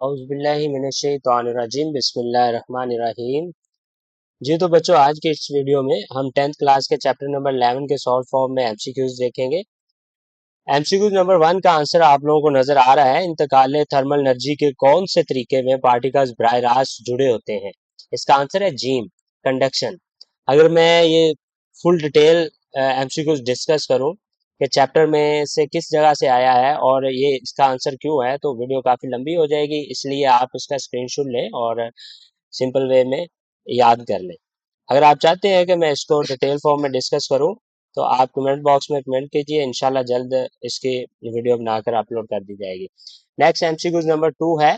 औज़ुबिल्लाहिमिनश्शैतानिर्रजीम बिस्मिल्लाहिर्रहमानिर्रहीम। जी तो बच्चों, आज के इस वीडियो में हम 10th क्लास के चैप्टर नंबर 11 के शॉर्ट फॉर्म में एमसीक्यूज देखेंगे। एमसीक्यूज नंबर 1 का आंसर आप लोगों को नजर आ रहा है। इंतकाल थर्मल एनर्जी के कौन से तरीके में पार्टिकल्स बराह रास्त जुड़े होते हैं? इसका आंसर है जीम, कंडक्शन। अगर मैं ये फुल डिटेल एमसीक्यूज डिस्कस करूं कि चैप्टर में से किस जगह से आया है और ये इसका आंसर क्यों है, तो वीडियो काफी लंबी हो जाएगी। इसलिए आप इसका स्क्रीनशॉट लें और सिंपल वे में याद कर लें। अगर आप चाहते हैं कि मैं इसको डिटेल फॉर्म में डिस्कस करूं, तो आप कमेंट बॉक्स में कमेंट कीजिए। इंशाल्लाह जल्द इसकी वीडियो बनाकर अपलोड कर दी जाएगी। नेक्स्ट एमसीक्यूज नंबर 2 है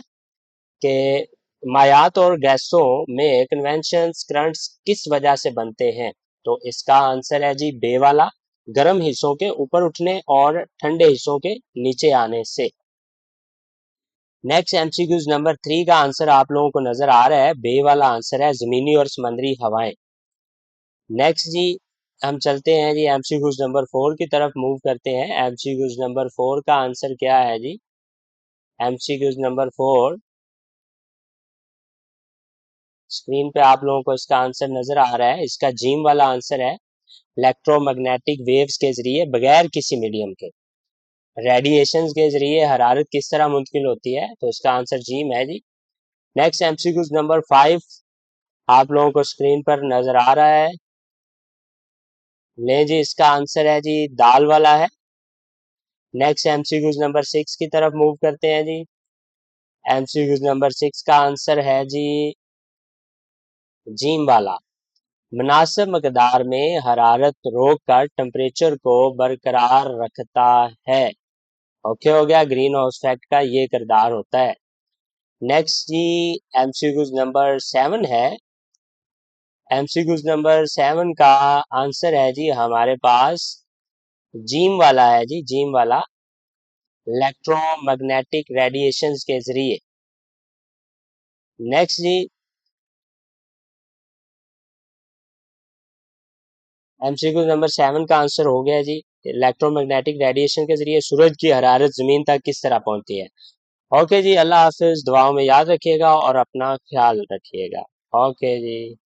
कि मायात और गैसों में कन्वेंशंस करंट्स किस वजह से बनते हैं? तो इसका आंसर है जी बे वाला, गर्म हिस्सों के ऊपर उठने और ठंडे हिस्सों के नीचे आने से। नेक्स्ट एमसीक्यूज नंबर 3 का आंसर आप लोगों को नजर आ रहा है, बे वाला आंसर है जमीनी और समंदरी हवाएं। नेक्स्ट जी, हम चलते हैं जी एमसीक्यूज नंबर 4 की तरफ मूव करते हैं। एमसीक्यूज नंबर 4 का आंसर क्या है जी? एमसीक्यूज नंबर 4, स्क्रीन पे आप लोगों को इसका आंसर नजर आ रहा है। इसका जीम वाला आंसर है, इलेक्ट्रोमैग्नेटिक वेव्स के जरिए बगैर किसी मीडियम के रेडिएशंस के जरिए हरारत किस तरह मुंतकिल होती है? तो इसका आंसर जीम है जी। नेक्स्ट एमसीक्यूज नंबर 5 आप लोगों को स्क्रीन पर नजर आ रहा है। ले जी, इसका आंसर है जी दाल वाला है। नेक्स्ट एमसीक्यूज नंबर 6 की तरफ मूव करते हैं जी। एमसीक्यूज नंबर 6 का आंसर है जी जीम वाला, मुनासिब मकदार में हरारत रोक कर टेम्परेचर को बरकरार रखता है। ओके हो गया, ग्रीन हाउस इफेक्ट का ये किरदार होता है। नेक्स्ट जी, एमसीक्यूज नंबर 7 है। एमसीक्यूज नंबर 7 का आंसर है जी हमारे पास जीम वाला है जी, जीम वाला, इलेक्ट्रोमैग्नेटिक रेडिएशंस के जरिए। नेक्स्ट जी, एमसीक्यू नंबर 7 का आंसर हो गया जी, इलेक्ट्रोमैग्नेटिक रेडिएशन के जरिए सूरज की हरारत जमीन तक किस तरह पहुंचती है। ओके जी, अल्लाह हाफिज, दुआओं में याद रखिएगा और अपना ख्याल रखिएगा। ओके जी।